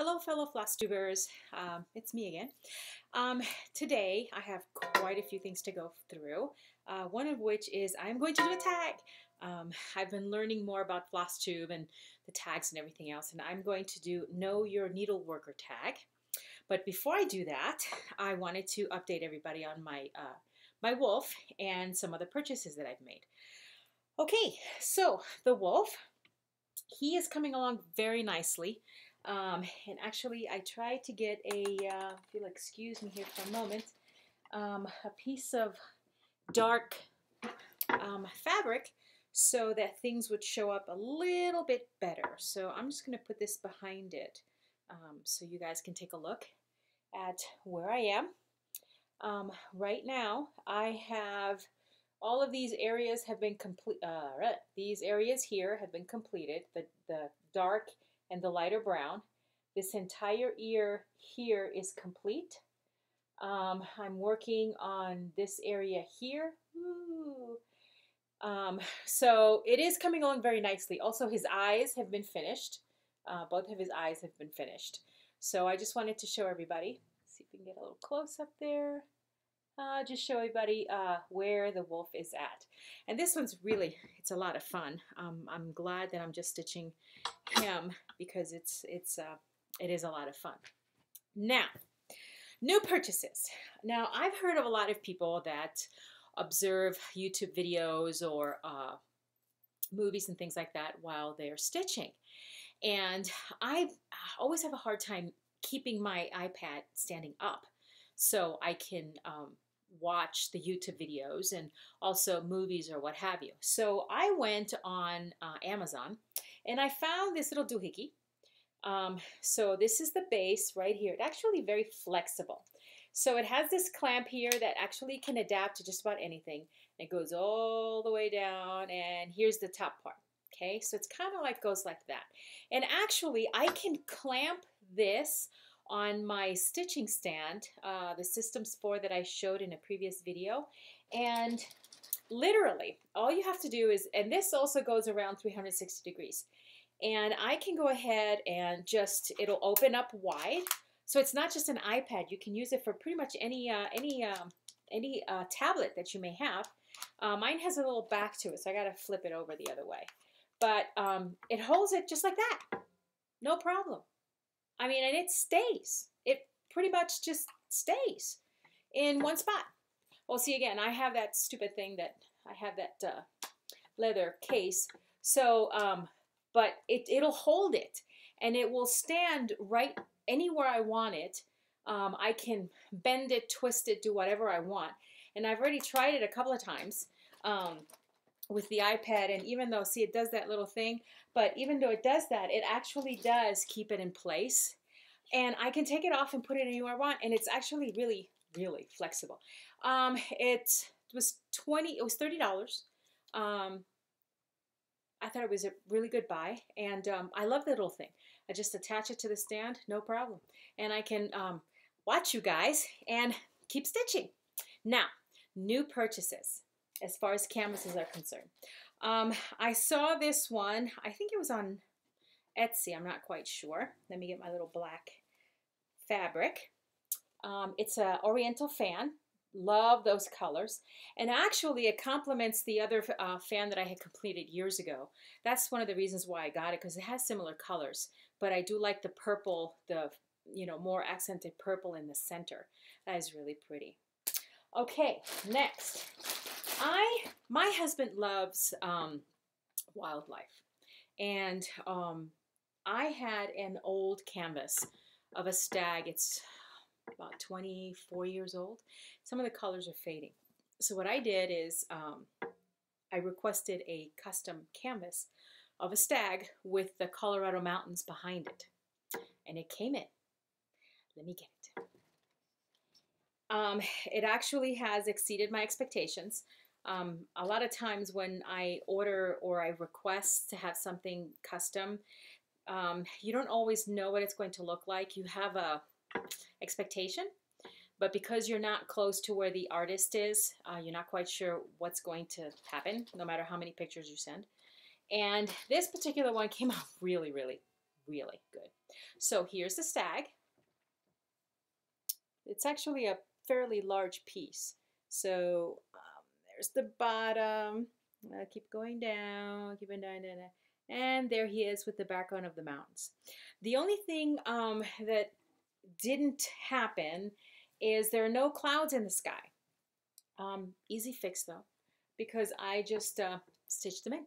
Hello, fellow floss tubers. It's me again. Today I have quite a few things to go through. One of which is I'm going to do a tag. I've been learning more about floss tube and the tags and everything else, and I'm going to do Know Your Needleworker tag. But before I do that, I wanted to update everybody on my wolf and some other purchases that I've made. Okay, so the wolf, he is coming along very nicely. And actually, I tried to get if you'll excuse me here for a moment, a piece of dark fabric so that things would show up a little bit better. So I'm just going to put this behind it so you guys can take a look at where I am. Right now, I have all of these areas have been complete. These areas here have been completed. The dark and the lighter brown. This entire ear here is complete. I'm working on this area here. So it is coming along very nicely. Also, his eyes have been finished. Both of his eyes have been finished. So I just wanted to show everybody. See if we can get a little close up there. Just show everybody where the wolf is at. And this one's really, it's a lot of fun. I'm glad that I'm just stitching him because it is a lot of fun. Now, new purchases. Now, I've heard of a lot of people that observe YouTube videos or movies and things like that while they're stitching. And I always have a hard time keeping my iPad standing up so I can watch the YouTube videos and also movies or what have you. So I went on Amazon and I found this little doohickey. So this is the base right here. It's actually very flexible. So it has this clamp here that actually can adapt to just about anything. It goes all the way down and here's the top part. Okay, so it's kind of like goes like that. And actually I can clamp this on my stitching stand, the Systems 4 that I showed in a previous video. And literally, all you have to do is, and this also goes around 360 degrees. And I can go ahead and just, it'll open up wide. So it's not just an iPad. You can use it for pretty much any tablet that you may have. Mine has a little back to it, so I got to flip it over the other way. But it holds it just like that. No problem. I mean, and it stays. It pretty much just stays in one spot. Well, see, again, I have that stupid thing that I have that leather case. So, but it'll hold it, and it will stand right anywhere I want it. I can bend it, twist it, do whatever I want. And I've already tried it a couple of times with the iPad, and even though, see, it does that little thing, but even though it does that, it actually does keep it in place. And I can take it off and put it anywhere I want, and it's actually really, really flexible. It was $30. I thought it was a really good buy, and I love the little thing. I just attach it to the stand, no problem. And I can watch you guys and keep stitching. Now, new purchases as far as canvases are concerned. I saw this one, I think it was on Etsy, I'm not quite sure. Let me get my little black fabric. It's an Oriental fan. Love those colors. And actually it complements the other fan that I had completed years ago. That's one of the reasons why I got it, because it has similar colors. But I do like the purple, the more accented purple in the center. That is really pretty. Okay, next. My husband loves wildlife. And I had an old canvas of a stag. It's about 24 years old. Some of the colors are fading. So what I did is I requested a custom canvas of a stag with the Colorado mountains behind it. And it came in. Let me get it. It actually has exceeded my expectations. A lot of times when I order or I request to have something custom, you don't always know what it's going to look like. You have a expectation, but because you're not close to where the artist is, you're not quite sure what's going to happen, no matter how many pictures you send. And this particular one came out really, really, really good. So here's the stag. It's actually a fairly large piece. So there's the bottom. Keep going down, keep it down, and there he is with the background of the mountains. The only thing that didn't happen is there are no clouds in the sky. Easy fix though, because I just stitched them in.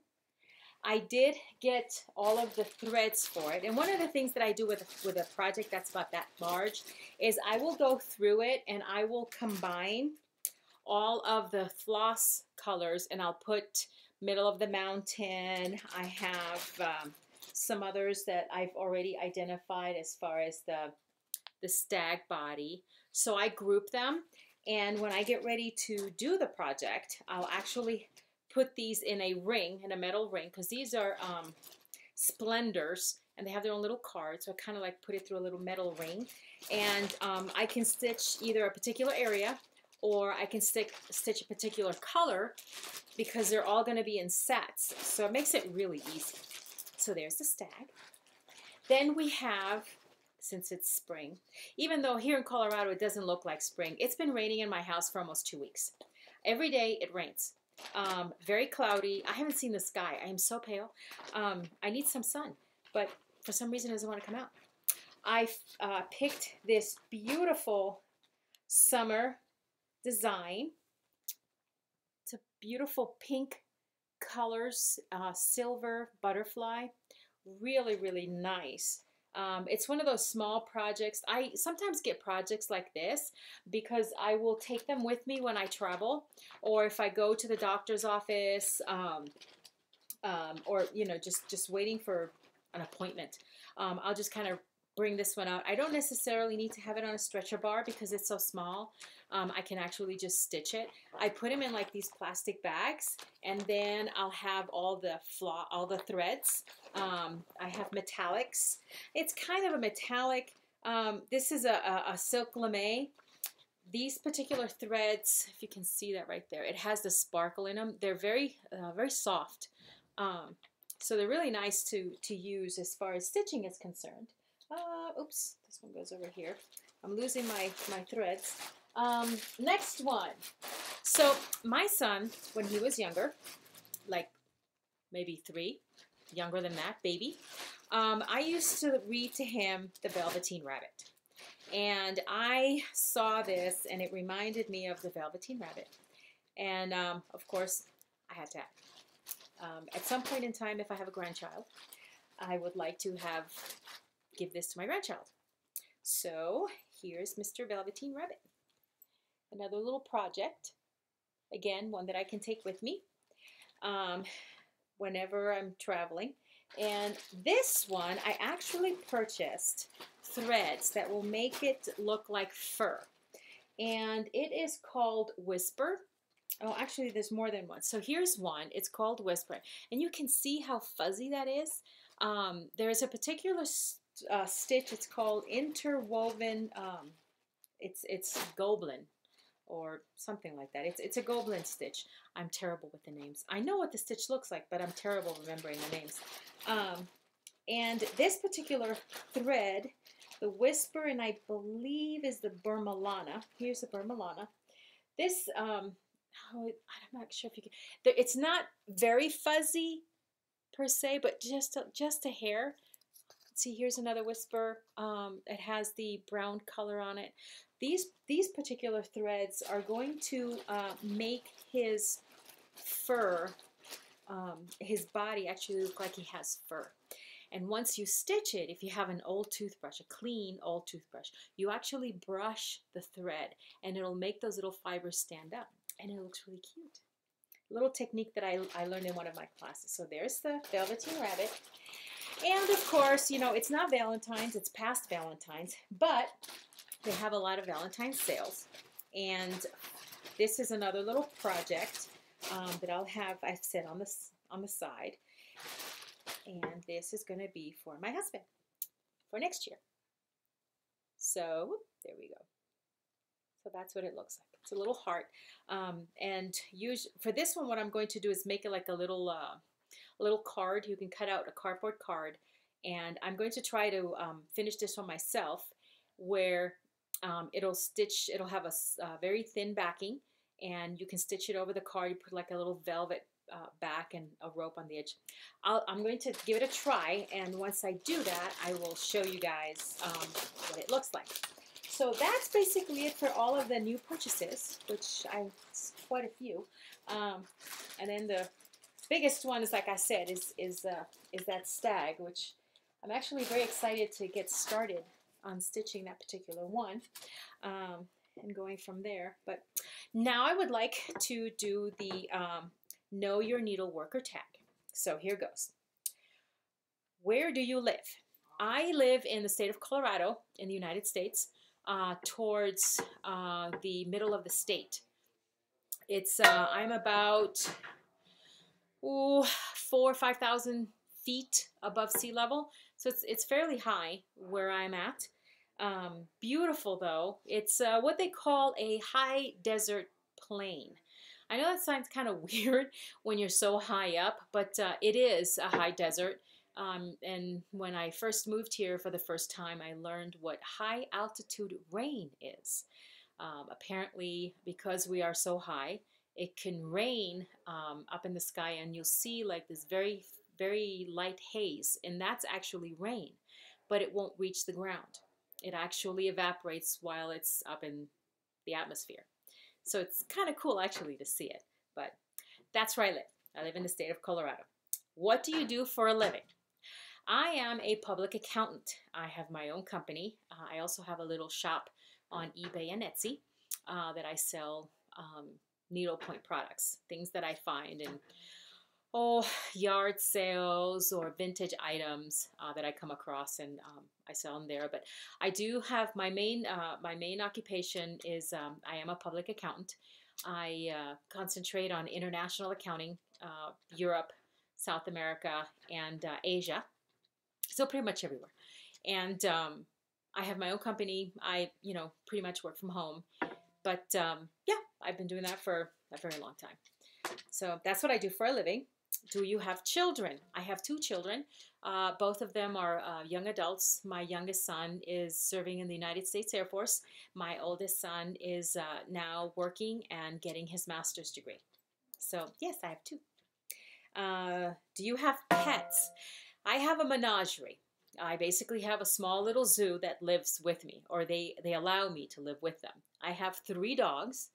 I did get all of the threads for it, and one of the things that I do with a project that's about that large is I will go through it and I will combine all of the floss colors, and I'll put middle of the mountain. I have some others that I've already identified as far as the stag body. So I group them, and when I get ready to do the project, I'll actually put these in a ring, in a metal ring, because these are splendors, and they have their own little card. So I kind of like put it through a little metal ring, and I can stitch either a particular area, or I can stitch a particular color, because they're all going to be in sets. So it makes it really easy. So there's the stag. Then we have, since it's spring, even though here in Colorado it doesn't look like spring, it's been raining in my house for almost 2 weeks. Every day it rains. Very cloudy. I haven't seen the sky. I am so pale. I need some sun, but for some reason it doesn't want to come out. I picked this beautiful summer design. It's a beautiful pink colors, silver butterfly. Really, really nice. It's one of those small projects. I sometimes get projects like this because I will take them with me when I travel, or if I go to the doctor's office, or you know, just waiting for an appointment. I'll just kind of bring this one out. I don't necessarily need to have it on a stretcher bar because it's so small. I can actually just stitch it. I put them in like these plastic bags, and then I'll have all the threads. I have metallics. It's kind of a metallic. This is a silk lame. These particular threads, if you can see that right there, it has the sparkle in them. They're very soft. So they're really nice to use as far as stitching is concerned. Oops, this one goes over here. I'm losing my threads. Next one. So my son, when he was younger, like maybe 3, younger than that, baby, I used to read to him The Velveteen Rabbit. And I saw this, and it reminded me of The Velveteen Rabbit. And, of course, I had to have it. At some point in time, if I have a grandchild, I would like to give this to my grandchild. So here's Mr. Velveteen Rabbit. Another little project. Again, one that I can take with me whenever I'm traveling. And this one, I actually purchased threads that will make it look like fur. And it is called Whisper. Oh, actually, there's more than one. So here's one. It's called Whisper. And you can see how fuzzy that is. There's a particular stitch. It's called interwoven. It's Goblin or something like that. It's a Goblin stitch. I'm terrible with the names. I know what the stitch looks like, but I'm terrible remembering the names. And this particular thread, the Whisper, and I believe is the Burmalana. Here's the Burmalana. This, I'm not sure if you can. It's not very fuzzy per se, but just a hair. See, here's another Whisper. It has the brown color on it. These particular threads are going to make his fur, his body actually look like he has fur. And once you stitch it, if you have an old toothbrush, a clean old toothbrush, you actually brush the thread, and it'll make those little fibers stand up, and it looks really cute. A little technique that I learned in one of my classes. So there's the Velveteen Rabbit. And of course, you know, it's not Valentine's, it's past Valentine's, but they have a lot of Valentine's sales. And this is another little project that I've set on the side. And this is going to be for my husband for next year. So there we go. So that's what it looks like. It's a little heart. And for this one, what I'm going to do is make it like a little card. You can cut out a cardboard card and I'm going to try to finish this one myself, where it'll have a very thin backing, and you can stitch it over the card. You put like a little velvet back and a rope on the edge. I'm going to give it a try, and once I do that, I will show you guys what it looks like. So that's basically it for all of the new purchases, which it's quite a few. And then the biggest one is, like I said, is that stag, which I'm actually very excited to get started on stitching that particular one, and going from there. But now I would like to do the Know Your Needleworker tag. So here goes. Where do you live? I live in the state of Colorado in the United States, towards the middle of the state. It's I'm about 4,000 or 5,000 feet above sea level, so it's fairly high where I'm at. Beautiful though. It's what they call a high desert plain. I know that sounds kind of weird when you're so high up, but it is a high desert. And when I first moved here for the first time, I learned what high altitude rain is. Apparently, because we are so high, it can rain up in the sky, and you'll see like this very, very light haze, and that's actually rain, but it won't reach the ground. It actually evaporates while it's up in the atmosphere. So it's kind of cool actually to see it, but that's where I live. I live in the state of Colorado. What do you do for a living? I am a public accountant. I have my own company. I also have a little shop on eBay and Etsy that I sell needlepoint products, things that I find in yard sales or vintage items that I come across, and I sell them there. But I do have my main occupation is I am a public accountant. I concentrate on international accounting, Europe, South America, and Asia. So pretty much everywhere. And I have my own company. I, pretty much work from home. But yeah, I've been doing that for a very long time. So that's what I do for a living. Do you have children? I have 2 children. Both of them are young adults. My youngest son is serving in the United States Air Force. My oldest son is now working and getting his master's degree. So yes, I have 2. Do you have pets? I have a menagerie. I basically have a small little zoo that lives with me, or they allow me to live with them. I have 3 dogs.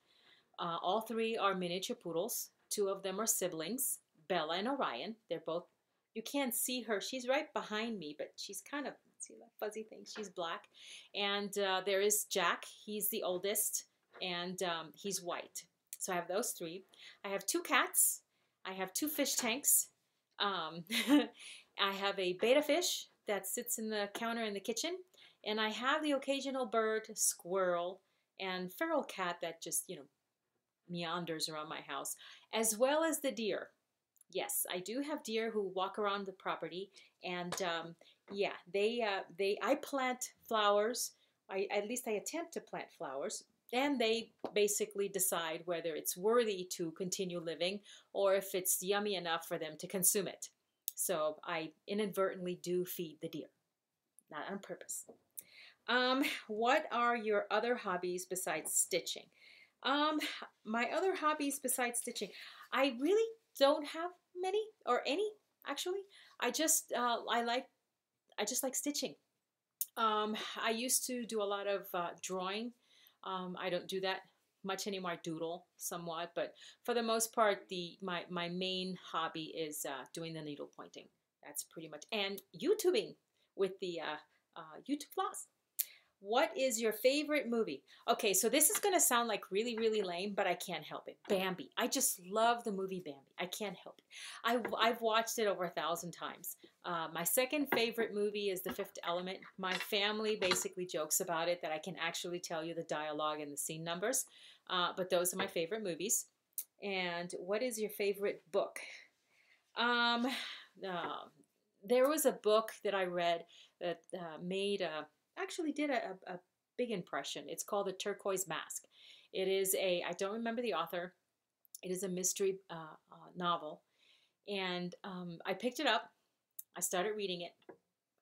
All 3 are miniature poodles. 2 of them are siblings, Bella and Orion. They're both, you can't see her. She's right behind me, but she's kind of, see that fuzzy thing? She's black. And there is Jack. He's the oldest, and he's white. So I have those 3. I have 2 cats. I have 2 fish tanks. I have a betta fish that sits in the counter in the kitchen, and I have the occasional bird, squirrel, and feral cat that just, meanders around my house, as well as the deer. Yes, I do have deer who walk around the property, and yeah, I plant flowers. At least I attempt to plant flowers, and they basically decide whether it's worthy to continue living or if it's yummy enough for them to consume it. So I inadvertently do feed the deer, not on purpose. What are your other hobbies besides stitching? My other hobbies besides stitching, I really don't have many or any actually. I just like stitching. I used to do a lot of drawing. I don't do that much anymore. I doodle somewhat, but for the most part, my main hobby is doing the needle pointing. That's pretty much, and YouTubing with the YouTube vlogs. What is your favorite movie? Okay, so this is going to sound like really, really lame, but I can't help it. Bambi. I just love the movie Bambi. I can't help it. I've watched it over 1,000 times. My second favorite movie is The Fifth Element. My family basically jokes about it, that I can actually tell you the dialogue and the scene numbers. But those are my favorite movies. And what is your favorite book? There was a book that I read that actually did a big impression. It's called The Turquoise Mask. It is I don't remember the author. It is a mystery novel. And I picked it up. I started reading it.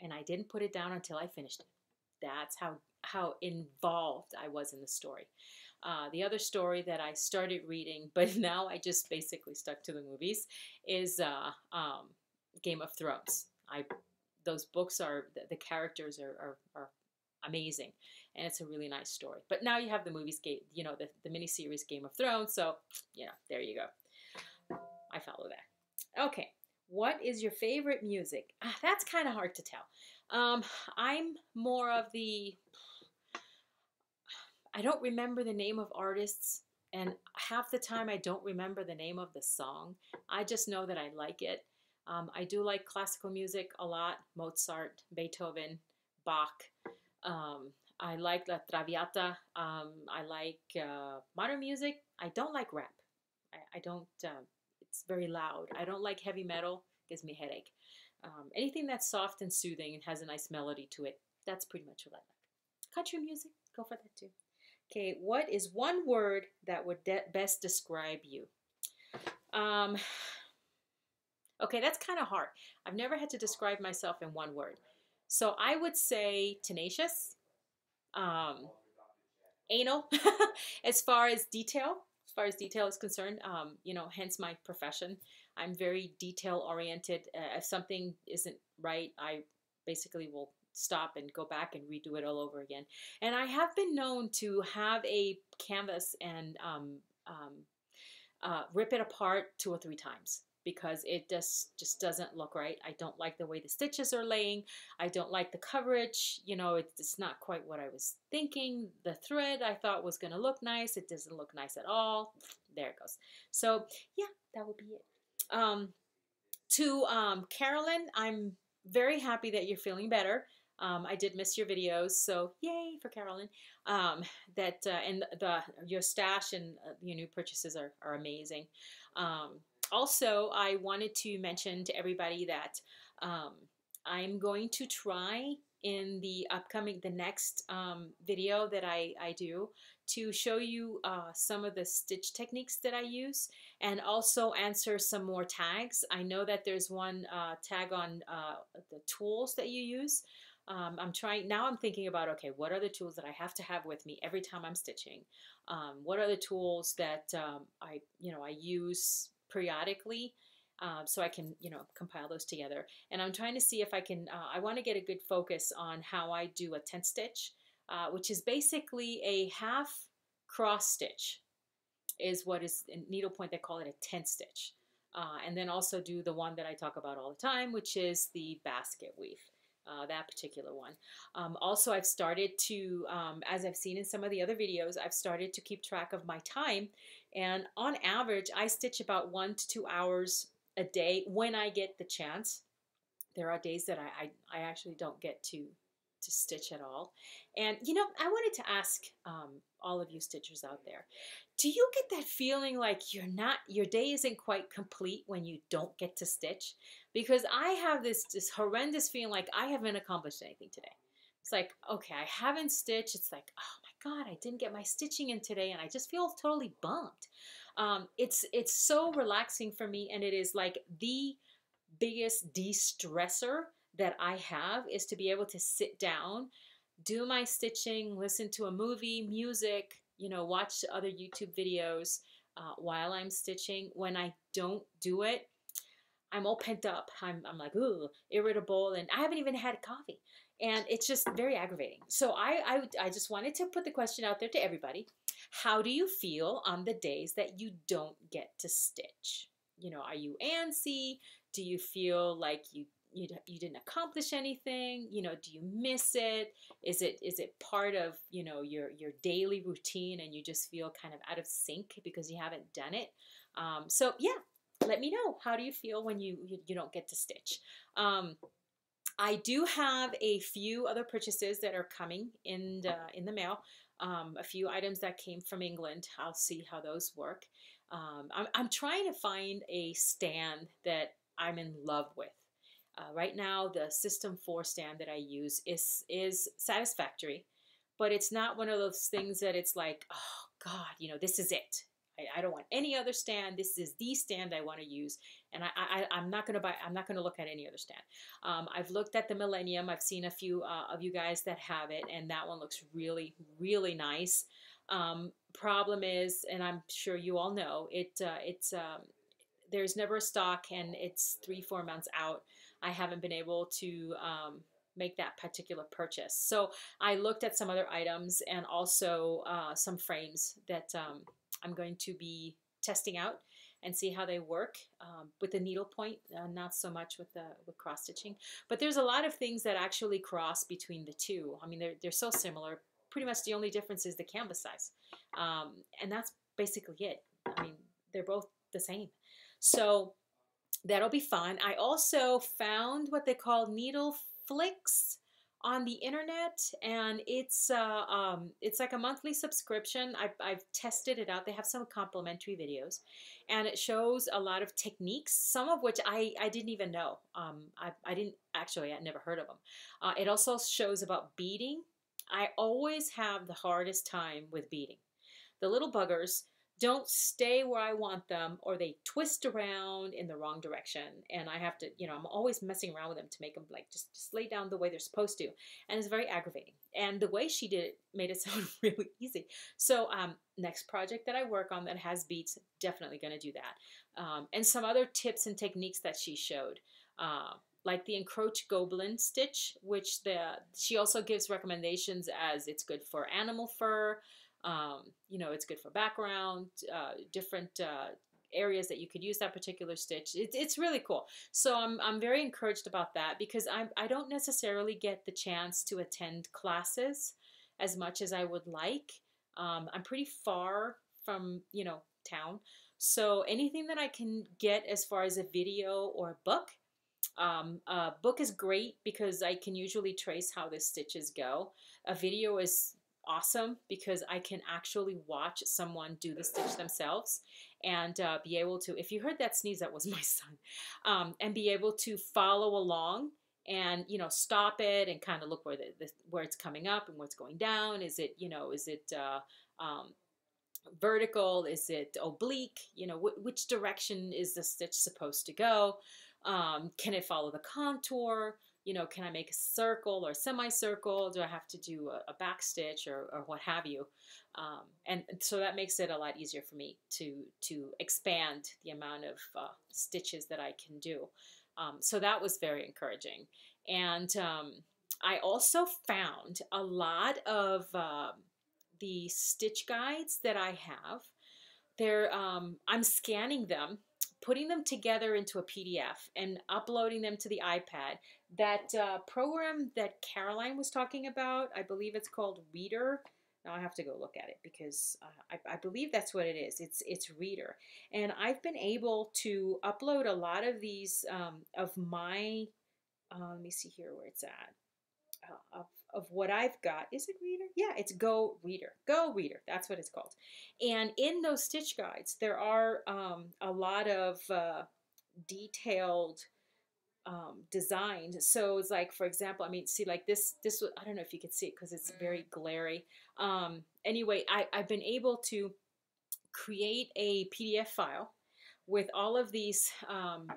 and I didn't put it down until I finished it. That's how involved I was in the story. The other story that I started reading, but now I just basically stuck to the movies, is Game of Thrones. I those books are the characters are amazing, and it's a really nice story. But now you have the movies, the miniseries Game of Thrones. So there you go. I follow that. Okay, what is your favorite music? That's kind of hard to tell. I'm more of the I don't remember the name of artists, and half the time I don't remember the name of the song. I just know that I like it. I do like classical music a lot: Mozart, Beethoven, Bach. I like La Traviata. I like modern music. I don't like rap. I don't. It's very loud. I don't like heavy metal. Gives me a headache. Anything that's soft and soothing and has a nice melody to it. That's pretty much what I like. Country music. Go for that too. Okay, what is one word that would best describe you? Um, okay, that's kind of hard. I've never had to describe myself in one word. So I would say tenacious, um, anal, as far as detail is concerned, hence my profession. I'm very detail oriented. If something isn't right, I basically will stop and go back and redo it all over again. And I have been known to have a canvas and rip it apart 2 or 3 times because it just doesn't look right. I don't like the way the stitches are laying. I don't like the coverage. It's not quite what I was thinking. The thread I thought was going to look nice. It doesn't look nice at all. There it goes. So yeah, that would be it. To Carolyn, I'm very happy that you're feeling better. I did miss your videos, so yay for Carolyn. And your stash and your new purchases are amazing. Also, I wanted to mention to everybody that I'm going to try in the next video that I do to show you some of the stitch techniques that I use and also answer some more tags. I know that there's one tag on the tools that you use. I'm thinking about, okay, what are the tools that I have to have with me every time I'm stitching? What are the tools that I use periodically? So I can, compile those together. And I'm trying to see if I can, I want to get a good focus on how I do a tent stitch, which is basically a half cross stitch is what is in needlepoint, they call it a tent stitch. And then also do the one that I talk about all the time, which is the basket weave. That particular one. Also, I've started to, as I've seen in some of the other videos, I've started to keep track of my time. And on average, I stitch about 1 to 2 hours a day when I get the chance. There are days that I actually don't get to stitch at all. And I wanted to ask all of you stitchers out there, do you get that feeling like your day isn't quite complete when you don't get to stitch? Because I have this horrendous feeling like I haven't accomplished anything today. It's like, okay, I haven't stitched. It's like, oh my God, I didn't get my stitching in today, and I just feel totally bummed. It's so relaxing for me, and it is like the biggest de-stressor that I have is to be able to sit down, do my stitching, listen to a movie, music, watch other YouTube videos while I'm stitching. When I don't do it, I'm all pent up. I'm like, ooh, irritable, and I haven't even had coffee. And it's just very aggravating. So I just wanted to put the question out there to everybody. How do you feel on the days that you don't get to stitch? Are you antsy? Do you feel like you didn't accomplish anything? Do you miss it? Is it part of your daily routine and you just feel kind of out of sync because you haven't done it? So yeah, let me know. How do you feel when you don't get to stitch? I do have a few other purchases that are coming in the mail. A few items that came from England. I'll see how those work. I'm trying to find a stand that I'm in love with. Right now, the System 4 stand that I use is satisfactory, but it's not one of those things that it's like, oh God, this is it. I don't want any other stand. This is the stand I want to use, and I'm not gonna buy. I'm not gonna look at any other stand. I've looked at the Millennium. I've seen a few of you guys that have it, and that one looks really, really nice. Problem is, and I'm sure you all know, it's there's never a stock, and it's 3-4 months out. I haven't been able to make that particular purchase. So I looked at some other items and also some frames that I'm going to be testing out and see how they work with the needlepoint, not so much with the cross stitching. But there's a lot of things that actually cross between the two. I mean, they're so similar. Pretty much the only difference is the canvas size, and that's basically it. I mean, they're both the same. So that'll be fun. I also found what they call needle flicks on the internet, and it's like a monthly subscription. I've tested it out. They have some complimentary videos, and it shows a lot of techniques, some of which I didn't even know. I didn't actually, I never heard of them. It also shows about beading. I always have the hardest time with beading. The little buggers don't stay where I want them, or they twist around in the wrong direction, and I have to, I'm always messing around with them to make them like just lay down the way they're supposed to, and it's very aggravating. And the way she did it made it sound really easy. So next project that I work on that has beads, definitely going to do that. And some other tips and techniques that she showed, like the encroach goblin stitch, which she also gives recommendations, as it's good for animal fur. It's good for background, different areas that you could use that particular stitch. It's really cool. So I'm very encouraged about that, because I don't necessarily get the chance to attend classes as much as I would like. I'm pretty far from, town. So anything that I can get as far as a video or a book. A book is great because I can usually trace how the stitches go. A video is awesome because I can actually watch someone do the stitch themselves, and be able to, if you heard that sneeze, that was my son, and be able to follow along and stop it and kind of look where it's coming up and what's going down. Is it vertical? Is it oblique? Which direction is the stitch supposed to go? Can it follow the contour? Can I make a circle or semicircle? Do I have to do a back stitch or what have you? And so that makes it a lot easier for me to expand the amount of stitches that I can do. So that was very encouraging. And I also found a lot of the stitch guides that I have. I'm scanning them, putting them together into a PDF, and uploading them to the iPad. That program that Caroline was talking about, I believe it's called Reader. Now I have to go look at it, because I believe that's what it is. It's Reader. And I've been able to upload a lot of these of my, let me see here where it's at. Of what I've got. Is it Reader? Yeah, it's Go Reader. Go Reader. That's what it's called. And in those stitch guides, there are a lot of detailed designs. So it's like, for example, I mean, see, like this, I don't know if you can see it because it's very glary. Anyway, I've been able to create a PDF file with all of these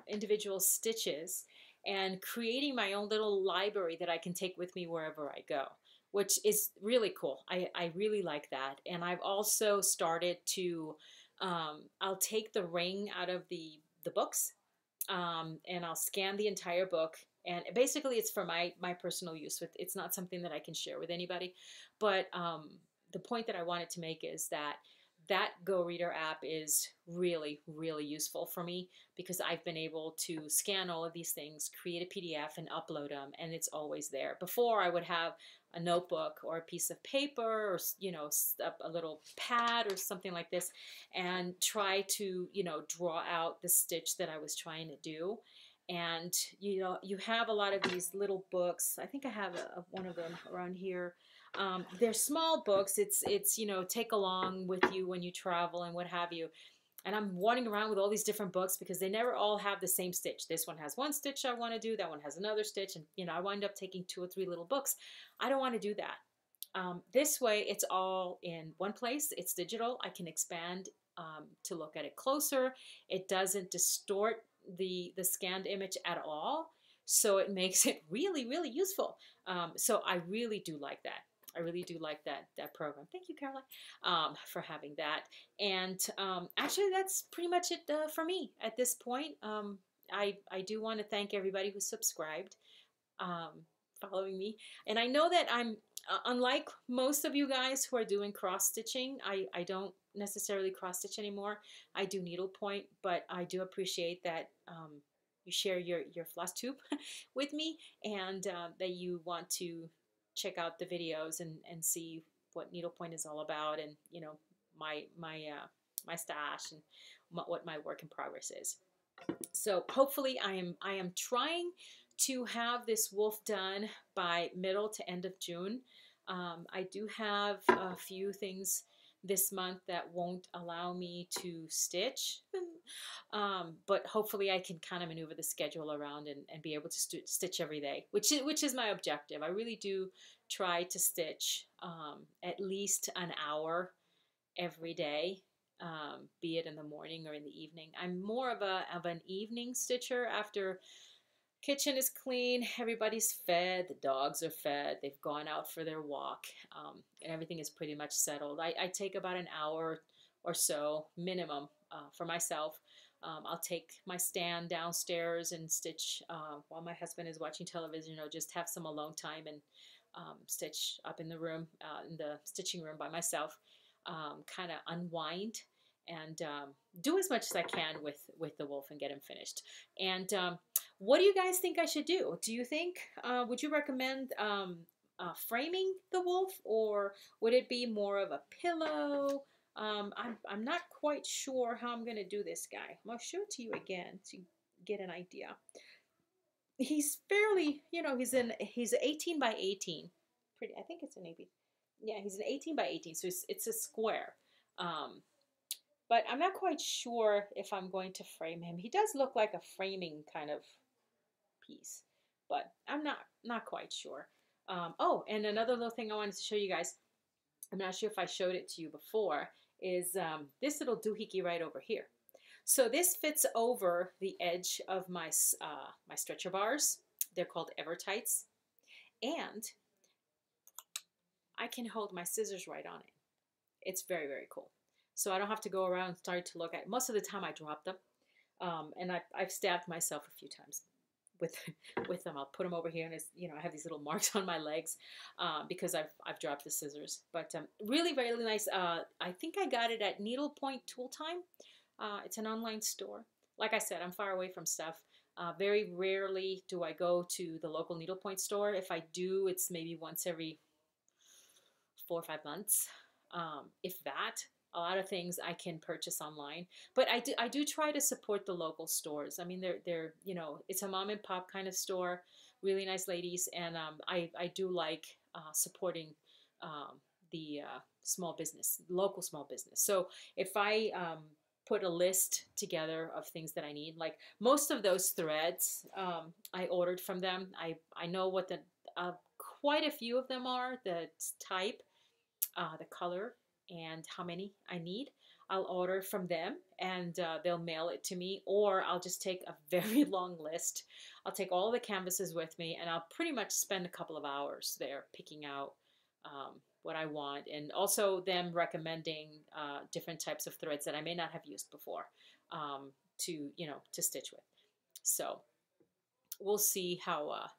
individual stitches, and creating my own little library that I can take with me wherever I go, which is really cool. I really like that. And I've also started to, I'll take the ring out of the books, and I'll scan the entire book. And basically it's for my personal use. It's not something that I can share with anybody. But the point that I wanted to make is that Go Reader app is really, really useful for me, because I've been able to scan all of these things, create a PDF, and upload them, and it's always there. Before, I would have a notebook or a piece of paper, or a little pad or something like this, and try to draw out the stitch that I was trying to do. And you have a lot of these little books. I think I have one of them around here. They're small books. It's take along with you when you travel and what have you. And I'm wandering around with all these different books because they never all have the same stitch. This one has one stitch I want to do. That one has another stitch. And, I wind up taking 2 or 3 little books. I don't want to do that. This way, it's all in one place. It's digital. I can expand to look at it closer. It doesn't distort the scanned image at all. So it makes it really, really useful. So I really do like that. I really do like that program. Thank you, Caroline, for having that. And actually, that's pretty much it for me at this point. I do want to thank everybody who subscribed, um, following me. And I know that I'm, unlike most of you guys who are doing cross stitching, I don't necessarily cross stitch anymore. I do needlepoint, but I do appreciate that you share your floss tube with me, and that you want to check out the videos and see what needlepoint is all about, and you know my stash and what my work in progress is. So hopefully I am trying to have this wolf done by middle to end of June. I do have a few things this month that won't allow me to stitch, but hopefully I can kind of maneuver the schedule around and be able to stitch every day, which is my objective. I really do try to stitch at least an hour every day, be it in the morning or in the evening. I'm more of an evening stitcher. After kitchen is clean, everybody's fed, the dogs are fed, they've gone out for their walk, and everything is pretty much settled. I take about an hour or so minimum for myself. I'll take my stand downstairs and stitch while my husband is watching television, or just have some alone time and stitch up in the room, in the stitching room by myself. Kind of unwind and do as much as I can with the wolf and get him finished. And what do you guys think I should do? Do you think, would you recommend framing the wolf, or would it be more of a pillow? I'm not quite sure how I'm going to do this guy. I'm going to show it to you again to get an idea. He's fairly, you know, he's 18 by 18. Pretty, I think it's an 18. Yeah, he's an 18 by 18, so it's a square. But I'm not quite sure if I'm going to frame him. He does look like a framing kind of piece, but I'm not quite sure. Oh, and another little thing I wanted to show you guys, I'm not sure if I showed it to you before, is this little doohickey right over here. So this fits over the edge of my my stretcher bars. They're called Evertights, and I can hold my scissors right on it. It's very, very cool. So I don't have to go around and start to look at it. Most of the time I drop them, and I've stabbed myself a few times with them. I'll put them over here, and it's, you know, I have these little marks on my legs because I've dropped the scissors. But really, really nice. I think I got it at Needlepoint Tool Time. It's an online store. Like I said, I'm far away from stuff. Very rarely do I go to the local needlepoint store. If I do, it's maybe once every 4 or 5 months, if that. A lot of things I can purchase online, but I do try to support the local stores. I mean, they're you know, it's a mom and pop kind of store, really nice ladies, and I do like supporting the small business, local small business. So if I put a list together of things that I need, like most of those threads I ordered from them. I know what the quite a few of them are, the type, the color, and how many I need. I'll order from them, and they'll mail it to me, or I'll just take a very long list. I'll take all the canvases with me, and I'll pretty much spend a couple of hours there picking out what I want, and also them recommending different types of threads that I may not have used before, to, you know, to stitch with. So we'll see how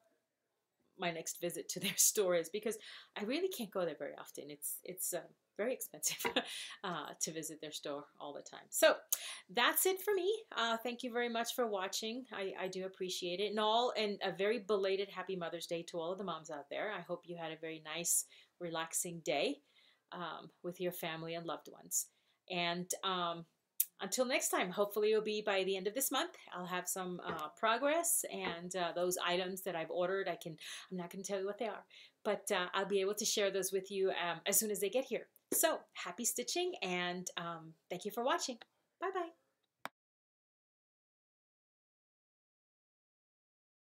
my next visit to their store is, because I really can't go there very often. It's very expensive to visit their store all the time. So that's it for me. Thank you very much for watching. I do appreciate it. And a very belated Happy Mother's Day to all of the moms out there. I hope you had a very nice, relaxing day with your family and loved ones. And until next time, hopefully it'll be by the end of this month. I'll have some progress, and those items that I've ordered, I'm not going to tell you what they are, but I'll be able to share those with you as soon as they get here. So happy stitching, and thank you for watching. Bye-bye.